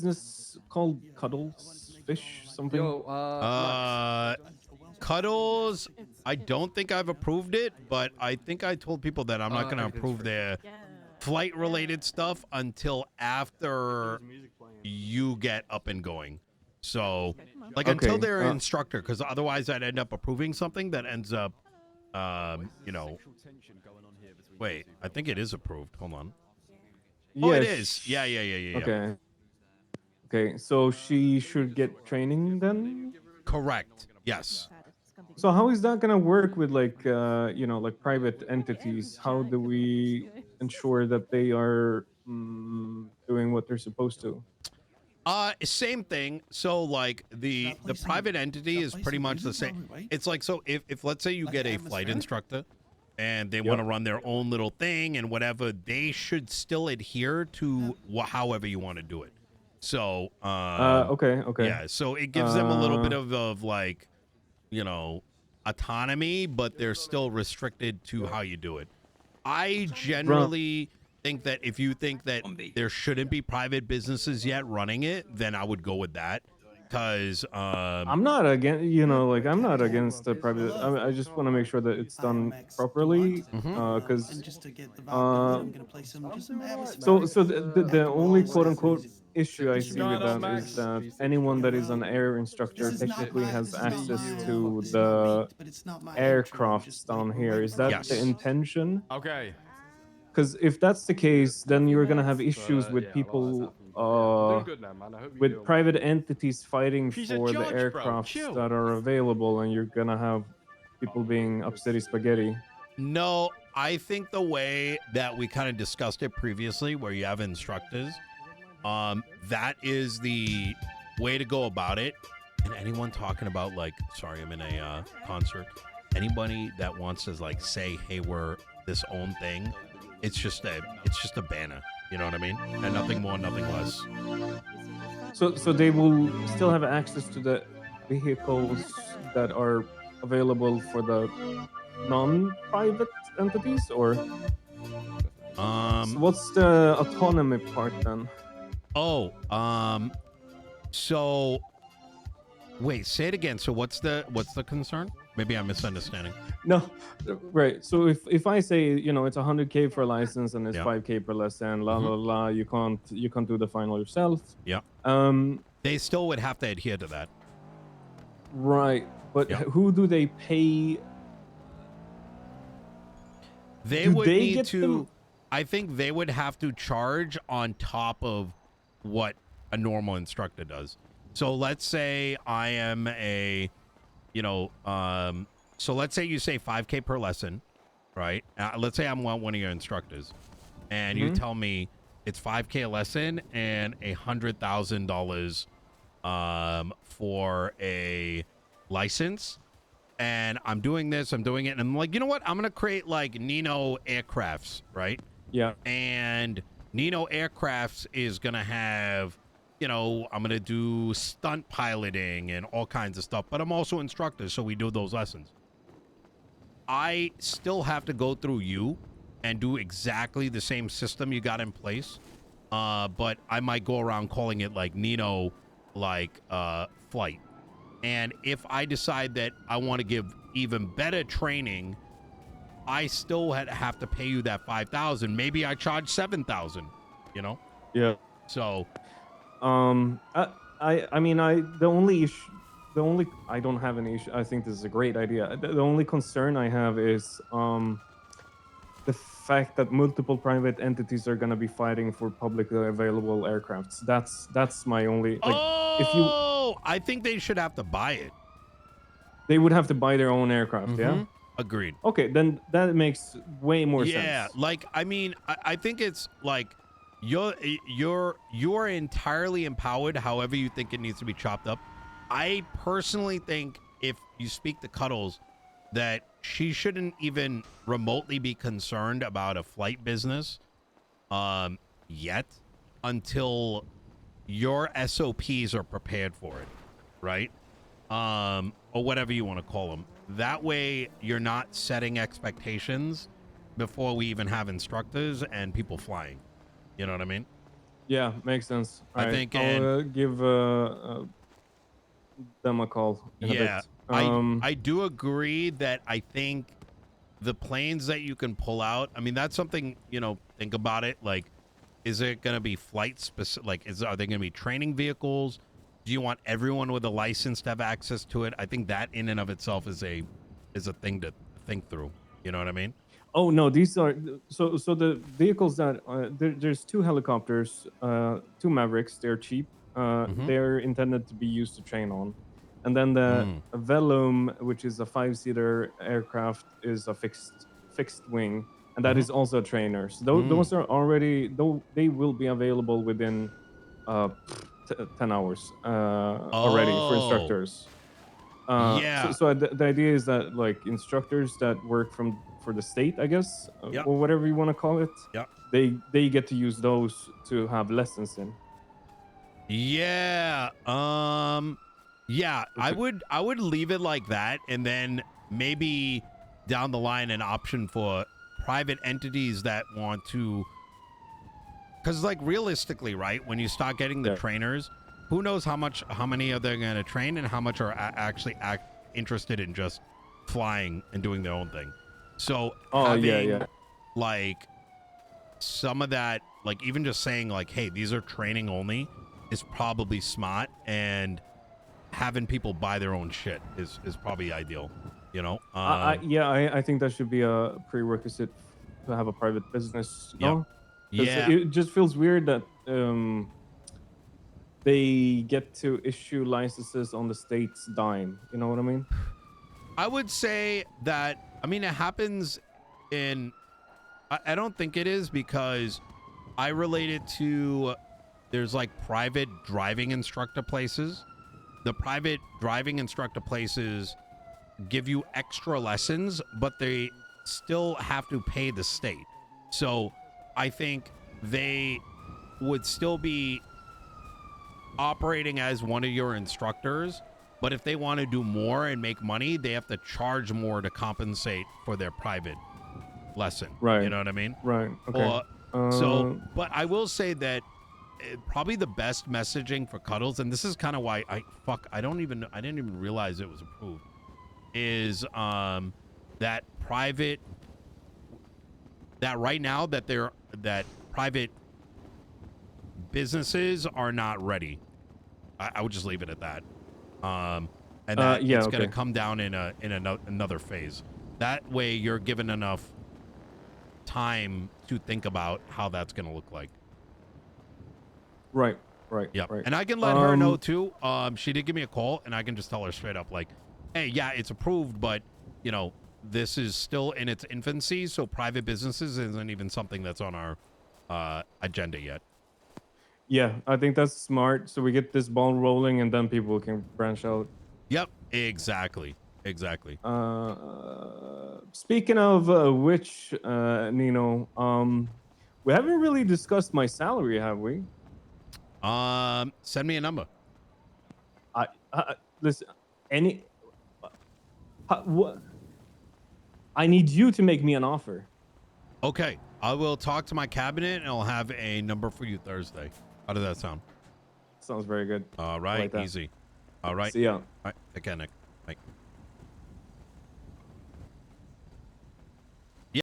business called Cuddles Fish something? Yo, Max. Cuddles, I don't think I've approved it, but I think I told people that I'm not going to Everything's approve free. their flight related stuff until after you get up and going. So, like, until Okay. they're an instructor, because otherwise I'd end up approving something that ends up, you know. Wait, I think it is approved. Hold on. Oh, it is. Yeah. Okay. Okay, so she should get training then? Correct. Yes. So how is that gonna work with like like private entities? How do we ensure that they are doing what they're supposed to? Same thing. So like the private entity is pretty much the same. It's like, so if let's say you get a flight instructor and they want to run their own little thing and whatever, they should still adhere to however you want to do it. So Okay. yeah, so it gives them a little bit of like, autonomy, but they're still restricted to how you do it. I generally think that if you think that there shouldn't be private businesses yet running it, then I would go with that. Because I'm not against, I'm not against the private. I just want to make sure that it's done properly. Because so the only quote unquote issue I see with that is that anyone that is an air instructor technically has access to the aircrafts down here. Is that the intention? Okay. Because if that's the case, then you're gonna have issues with people, with private entities fighting for the aircrafts that are available, and you're gonna have people being upsetty spaghetti. No, I think the way that we kind of discussed it previously, where you have instructors, that is the way to go about it. And anyone talking about like, sorry, I'm in a concert. Anybody that wants to like say, hey, we're this own thing, it's just a banner. You know what I mean? And nothing more, nothing less. So they will still have access to the vehicles that are available for the non-private entities, or so what's the autonomy part then? So wait, say it again. So what's the concern? Maybe I'm misunderstanding. No, right. So if I say, it's 100K for a license and it's 5K per lesson, la la la, you can't do the final yourself. Yeah. They still would have to adhere to that. Right. But who do they pay? They would need to. I think they would have to charge on top of what a normal instructor does. So let's say I am a, so let's say you say 5K per lesson, right? Let's say I'm one of your instructors, and you tell me it's 5K a lesson and $100,000 for a license. And I'm doing this, I'm doing it, and I'm like, you know what? I'm gonna create like Nino aircrafts, right? Yeah. And Nino aircrafts is gonna have, I'm gonna do stunt piloting and all kinds of stuff, but I'm also instructor, so we do those lessons. I still have to go through you and do exactly the same system you got in place, but I might go around calling it like Nino, like flight. And if I decide that I want to give even better training, I still have to pay you that $5,000. Maybe I charge $7,000. Yeah. So, I mean, I don't have any issue. I think this is a great idea. The only concern I have is the fact that multiple private entities are going to be fighting for publicly available aircrafts. That's my only. I think they should have to buy it. They would have to buy their own aircraft. Yeah. Agreed. Okay, then that makes way more sense. Yeah, like I mean, I think it's like you're entirely empowered however you think it needs to be chopped up. I personally think if you speak to Cuddles, that she shouldn't even remotely be concerned about a flight business yet until your SOPs are prepared for it, right? Or whatever you want to call them. That way you're not setting expectations before we even have instructors and people flying. You know what I mean? Yeah, makes sense. All I right, think, and I'll give them a call in a yeah, bit. I do agree that I think the planes that you can pull out, I mean, that's something, think about it. Like, is it going to be flight specific? Like, are they going to be training vehicles? Do you want everyone with a license to have access to it? I think that in and of itself is a thing to think through. You know what I mean? Oh no, these are so the vehicles that there's two helicopters, two Mavericks. They're cheap. Mm-hmm. They're intended to be used to train on, and then the Mm. Velum, which is a 5-seater aircraft, is a fixed wing, and that Mhm. is also a trainer. So Mm. those are already though they will be available within 10 hours already for Oh, instructors. yeah. So the idea is that like instructors that work for the state, I guess, Yep. or whatever you want to call it, Yep. they get to use those to have lessons in. Yeah. Yeah, Which I would leave it like that, and then maybe down the line an option for private entities that want to, because like realistically, right, when you start getting the yeah. trainers, who knows how many are they going to train and how much are actually interested in just flying and doing their own thing. So Oh yeah, having yeah. like some of that, like even just saying like, hey, these are training only, is probably smart, and having people buy their own shit is probably ideal. I think that should be a prerequisite to have a private business. Yep. No, because Yeah. it just feels weird that they get to issue licenses on the state's dime. You know what I mean? I would say that, I mean, it happens in, I don't think it is, because I relate it to, there's like private driving instructor places. The private driving instructor places give you extra lessons, but they still have to pay the state. So I think they would still be operating as one of your instructors, but if they want to do more and make money, they have to charge more to compensate for their private lesson. Right. You know what I mean? Right. Okay. But I will say that probably the best messaging for Cuddles, and this is kind of why I didn't even realize it was approved, is that right now that private businesses are not ready. I would just leave it at that. And that it's going to come down in another phase. That way you're given enough time to think about how that's going to look like. Right. Yep. Right. And I can let her know too. She did give me a call, and I can just tell her straight up, like, hey, yeah, it's approved, but this is still in its infancy, so private businesses isn't even something that's on our agenda yet. Yeah, I think that's smart. So we get this ball rolling, and then people can branch out. Yep, exactly. Speaking of which, Nino, we haven't really discussed my salary, have we? Send me a number. Listen, what? I need you to make me an offer. Okay, I will talk to my cabinet, and I'll have a number for you Thursday. How does that sound? Sounds very good. All right, like easy. All right. See ya. All right, take care, Nick.